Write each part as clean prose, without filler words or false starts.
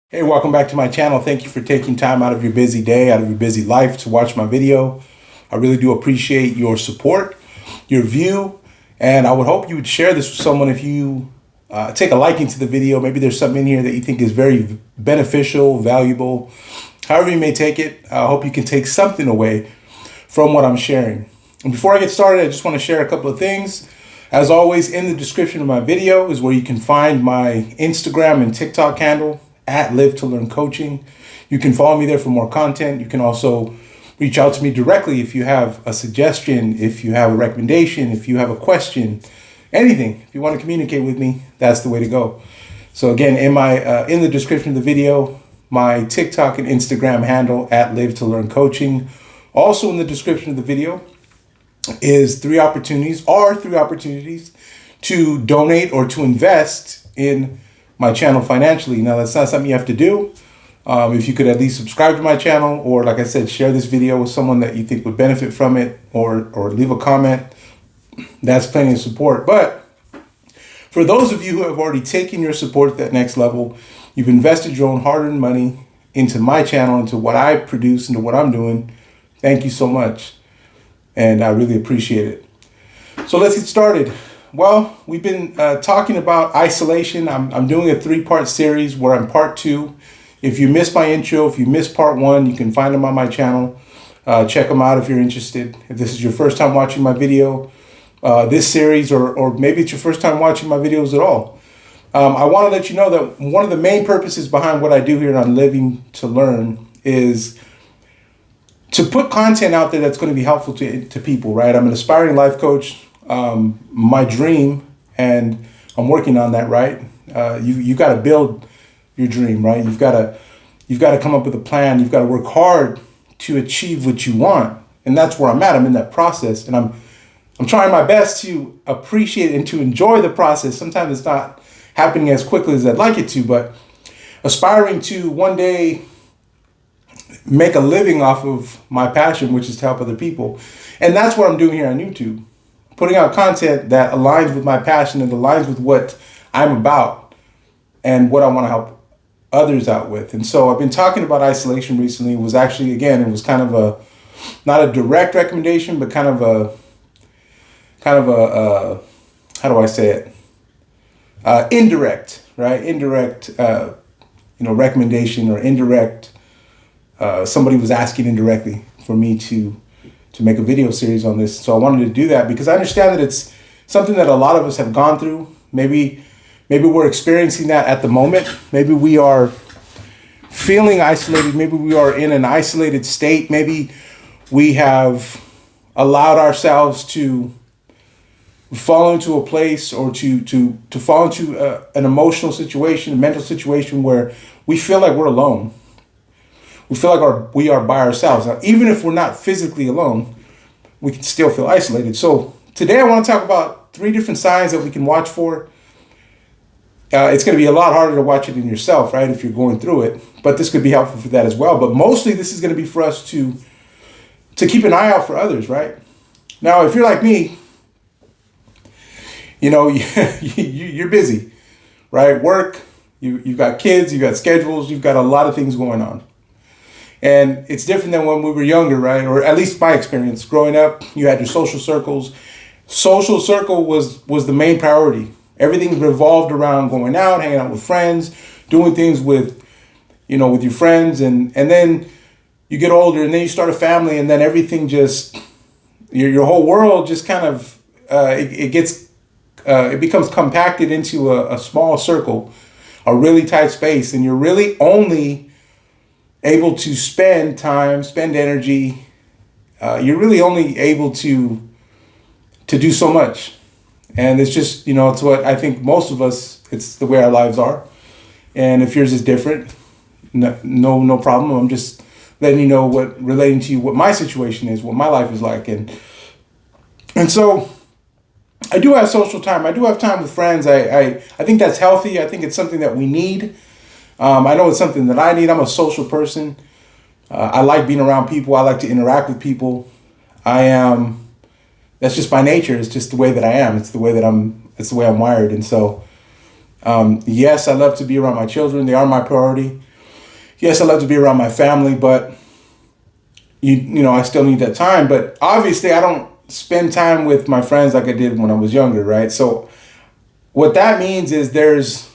Hey, welcome back to my channel. Thank you for taking time out of your busy day, out of your busy life to watch my video. I really do appreciate your support, your view, and I would hope you would share this with someone if you take a liking to the video. Maybe there's something in here that you think is very beneficial, valuable. However you may take it, I hope you can take something away from what I'm sharing. And before I get started, I just want to share a couple of things. As always, in the description of my video is where you can find my Instagram and TikTok handle, at Live to Learn Coaching. You can follow me there for more content. You can also reach out to me directly if you have a suggestion, if you have a recommendation, if you have a question, anything. If you want to communicate with me, that's the way to go. So again, in the description of the video, my TikTok and Instagram handle at Live to Learn Coaching. Also in the description of the video is three opportunities to donate or to invest in my channel financially. Now, that's not something you have to do. If you could at least subscribe to my channel, or like I said, share this video with someone that you think would benefit from it, or leave a comment, that's plenty of support. But for those of you who have already taken your support to that next level, you've invested your own hard-earned money into my channel, into what I produce, into what I'm doing, thank you so much. And I really appreciate it. So let's get started. Well, we've been talking about isolation. I'm doing a 3-part series. We're on part 2. If you missed my intro, if you missed part 1, you can find them on my channel. Check them out if you're interested. If this is your first time watching my video, this series, or maybe it's your first time watching my videos at all, I want to let you know that one of the main purposes behind what I do here on Living to Learn is to put content out there that's going to be helpful to people, right? I'm an aspiring life coach. My dream, and I'm working on that, right? You got to build your dream, right? You've got to come up with a plan. You've got to work hard to achieve what you want. And that's where I'm at. I'm in that process, and I'm trying my best to appreciate and to enjoy the process. Sometimes it's not happening as quickly as I'd like it to, but aspiring to one day make a living off of my passion, which is to help other people. And that's what I'm doing here on YouTube. Putting out content that aligns with my passion and aligns with what I'm about and what I want to help others out with. And so I've been talking about isolation recently. It was actually, again, it was kind of not a direct recommendation, but kind of a how do I say it? Indirect, right? Indirect, recommendation, or indirect. Somebody was asking indirectly for me to make a video series on this. So I wanted to do that because I understand that it's something that a lot of us have gone through. Maybe we're experiencing that at the moment. Maybe we are feeling isolated. Maybe we are in an isolated state. Maybe we have allowed ourselves to fall into a place, or to fall into an emotional situation, a mental situation where we feel like we're alone. We feel like we are by ourselves. Now, even if we're not physically alone, we can still feel isolated. So today I want to talk about 3 different signs that we can watch for. It's going to be a lot harder to watch it in yourself, right, if you're going through it. But this could be helpful for that as well. But mostly this is going to be for us to keep an eye out for others, right? Now, if you're like me, you're busy, right? Work, you've got kids, you've got schedules, you've got a lot of things going on. And it's different than when we were younger, right? Or at least my experience. Growing up, you had your social circles. Social circle was the main priority. Everything revolved around going out, hanging out with friends, doing things with your friends. And then you get older, and then you start a family, and then everything just, your whole world just kind of, it becomes compacted into a small circle, a really tight space. And you're really only able to spend time, spend energy. You're really only able to do so much. And it's just, it's what I think most of us, it's the way our lives are. And if yours is different, no problem. I'm just letting you know relating to you, what my situation is, what my life is like. And so I do have social time. I do have time with friends. I think that's healthy. I think it's something that we need. I know it's something that I need. I'm a social person. I like being around people. I like to interact with people. That's just my nature. It's just the way that I am. It's the way I'm wired. And so Yes, I love to be around my children. They are my priority. yes, I love to be around my family, but I still need that time. But obviously I don't spend time with my friends like I did when I was younger, right? So what that means is there's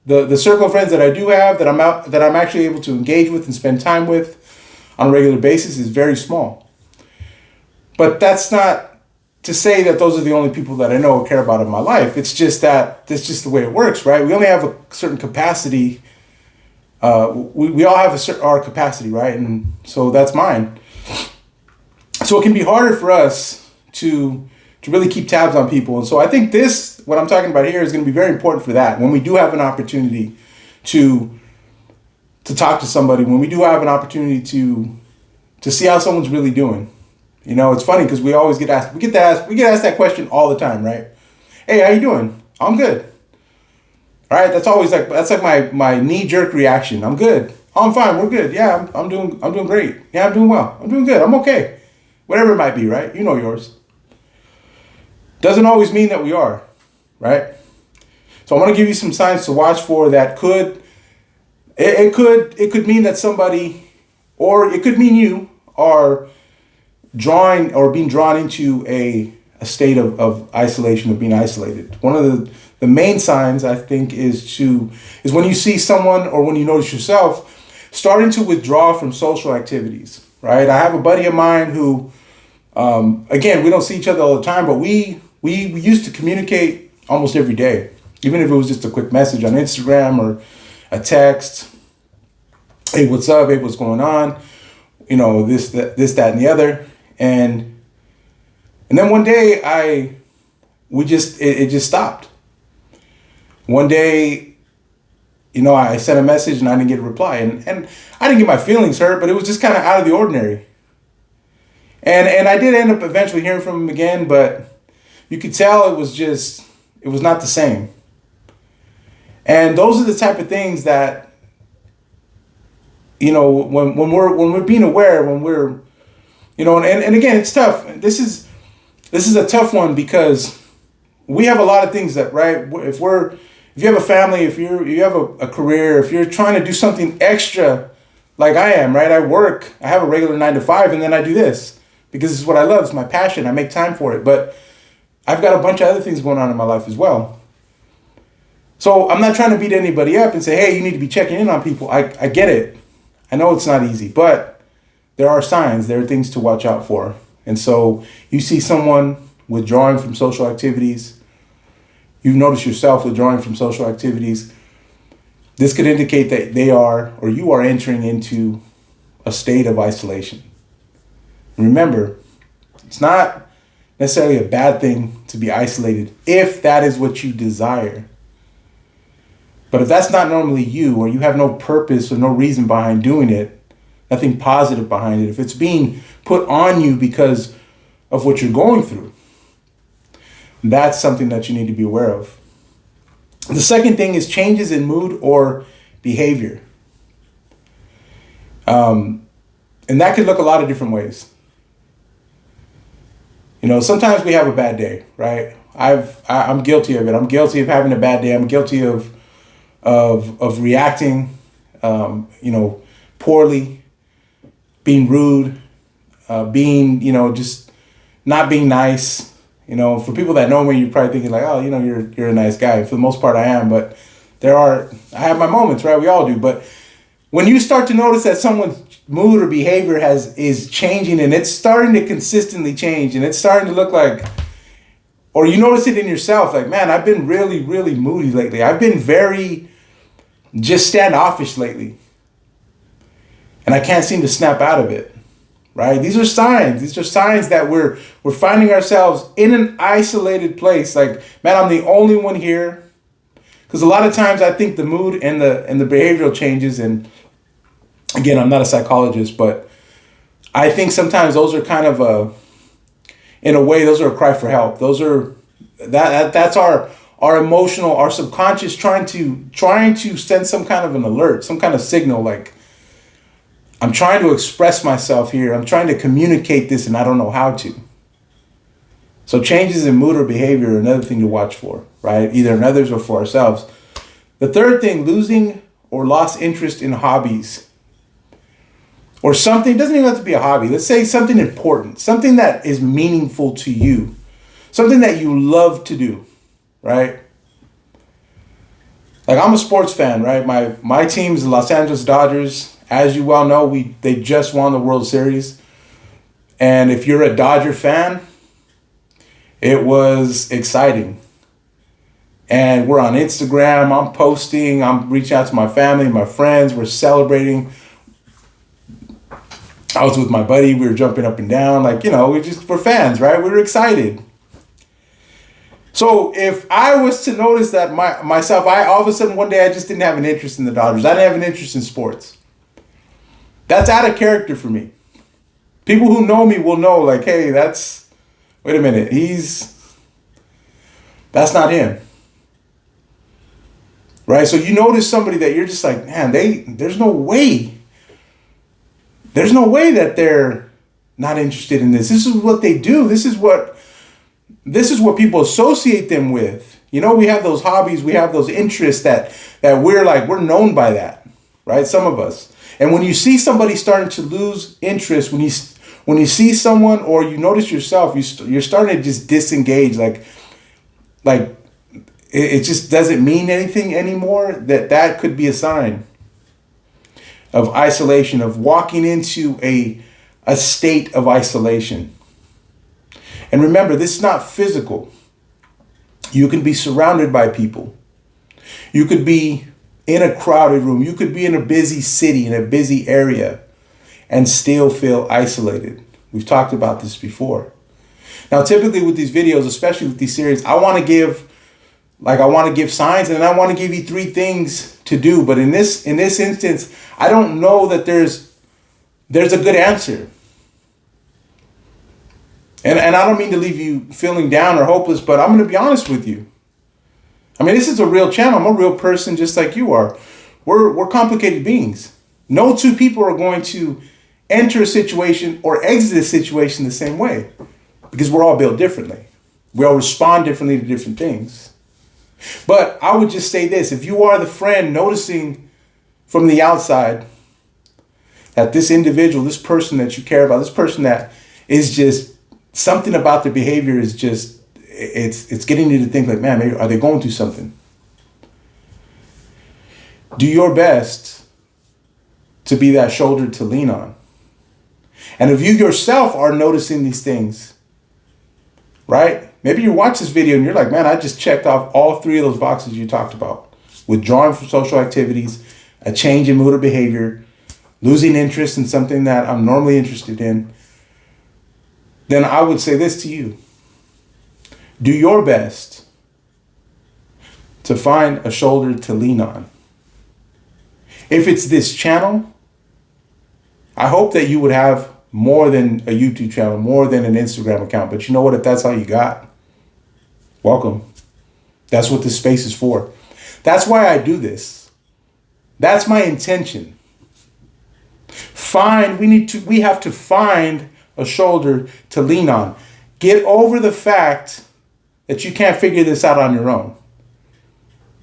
the circle of friends that I do have that I'm actually able to engage with and spend time with on a regular basis is very small. But that's not to say that those are the only people that I know or care about in my life. It's just that that's just the way it works, right? We only have a certain capacity. We all have our capacity, right? And so that's mine. So it can be harder for us to really keep tabs on people. And so I think what I'm talking about here is going to be very important for that. When we do have an opportunity to talk to somebody, when we do have an opportunity to see how someone's really doing. It's funny because we always get asked that question all the time, right? Hey, how you doing? I'm good. All right, that's like my knee-jerk reaction. I'm good. Oh, I'm fine. We're good. Yeah, I'm doing great. Yeah, I'm doing well. I'm doing good. I'm okay. Whatever it might be, right? You know yours. Doesn't always mean that we are, right? So I want to give you some signs to watch for that could mean that somebody, or it could mean you are being drawn into a state of isolation, of being isolated. One of the main signs, I think, is when you see someone or when you notice yourself starting to withdraw from social activities, right? I have a buddy of mine who, again, we don't see each other all the time, but we used to communicate almost every day, even if it was just a quick message on Instagram or a text. Hey, what's up? Hey, what's going on? This, that, and the other. And then one day it just stopped. One day, I sent a message and I didn't get a reply, and I didn't get my feelings hurt, but it was just kind of out of the ordinary. And I did end up eventually hearing from him again, but you could tell it was not the same. And those are the type of things that, when we're being aware, when we're, and again, it's tough. This is a tough one because we have a lot of things that, right? If you have a family, if you have a career, if you're trying to do something extra, like I am, right? I have a regular 9 to 5, and then I do this because this is what I love. It's my passion. I make time for it. But I've got a bunch of other things going on in my life as well. So I'm not trying to beat anybody up and say, hey, you need to be checking in on people. I get it. I know it's not easy, but there are signs, there are things to watch out for. And so you see someone withdrawing from social activities. You've noticed yourself withdrawing from social activities. This could indicate that you are entering into a state of isolation. And remember, it's not necessarily a bad thing to be isolated if that is what you desire. But if that's not normally you, or you have no purpose or no reason behind doing it, nothing positive behind it, if it's being put on you because of what you're going through, that's something that you need to be aware of. The second thing is changes in mood or behavior. And that could look a lot of different ways. Sometimes we have a bad day, right? I'm guilty of it. I'm guilty of having a bad day. I'm guilty of reacting, poorly, being rude, being, just not being nice. For people that know me, you're probably thinking like, oh, you're a nice guy. For the most part, I am. But I have my moments, right? We all do. But when you start to notice that someone's mood or behavior is changing, and it's starting to consistently change, and it's starting to look like, or you notice it in yourself, like, man, I've been really, really moody lately. I've been very just standoffish lately. And I can't seem to snap out of it, right? These are signs. These are signs that we're finding ourselves in an isolated place. Like, man, I'm the only one here. Because a lot of times I think the mood and the behavioral changes, and again, I'm not a psychologist, but I think sometimes those are kind of in a way, those are a cry for help. Those are that's our emotional, our subconscious trying to send some kind of an alert, some kind of signal, like, I'm trying to express myself here. I'm trying to communicate this, and I don't know how to. So changes in mood or behavior are another thing to watch for, right? Either in others or for ourselves. The third thing, losing or lost interest in hobbies or something, it doesn't even have to be a hobby. Let's say something important, something that is meaningful to you, something that you love to do, right? Like, I'm a sports fan, right? My team is the Los Angeles Dodgers. As you well know, they just won the World Series. And if you're a Dodger fan, it was exciting. And we're on Instagram, I'm posting, I'm reaching out to my family, my friends, we're celebrating. I was with my buddy, we were jumping up and down, like, we're fans, right? We were excited. So if I was to notice that myself, all of a sudden one day I just didn't have an interest in the Dodgers. I didn't have an interest in sports. That's out of character for me. People who know me will know, like, hey, wait a minute, that's not him. Right? So you notice somebody that you're just like, man, there's no way that they're not interested in this. This is what they do. This is what people associate them with. We have those hobbies, we have those interests that we're known by that, right? Some of us. And when you see somebody starting to lose interest, when you see someone, or you notice yourself, you're starting to just disengage, like it just doesn't mean anything anymore, that could be a sign of isolation, of walking into a state of isolation. And remember, this is not physical. You can be surrounded by people. You could be in a crowded room. You could be in a busy city, in a busy area, and still feel isolated. We've talked about this before. Now, typically with these videos, especially with these series, I want to give signs, and I want to give you 3 things to do. But in this instance, I don't know that there's a good answer. And I don't mean to leave you feeling down or hopeless, but I'm going to be honest with you. I mean, this is a real channel. I'm a real person just like you are. We're complicated beings. No 2 people are going to enter a situation or exit a situation the same way, because we're all built differently. We all respond differently to different things. But I would just say this: if you are the friend noticing from the outside that this individual, this person that you care about, this person that is just something about their behavior is just, it's getting you to think like, man, maybe, are they going through something? Do your best to be that shoulder to lean on. And if you yourself are noticing these things, right? Maybe you watch this video and you're like, man, I just checked off all 3 of those boxes you talked about. Withdrawing from social activities, a change in mood or behavior, losing interest in something that I'm normally interested in. Then I would say this to you: do your best to find a shoulder to lean on. If it's this channel, I hope that you would have more than a YouTube channel, more than an Instagram account. But you know what? If that's all you got, welcome. That's what this space is for. That's why I do this. That's my intention. We have to find a shoulder to lean on. Get over the fact that you can't figure this out on your own.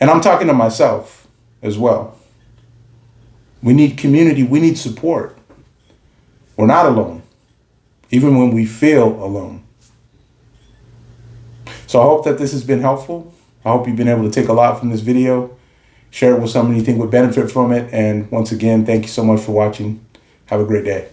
And I'm talking to myself as well. We need community. We need support. We're not alone, even when we feel alone. So I hope that this has been helpful. I hope you've been able to take a lot from this video. Share it with someone you think would benefit from it. And once again, thank you so much for watching. Have a great day.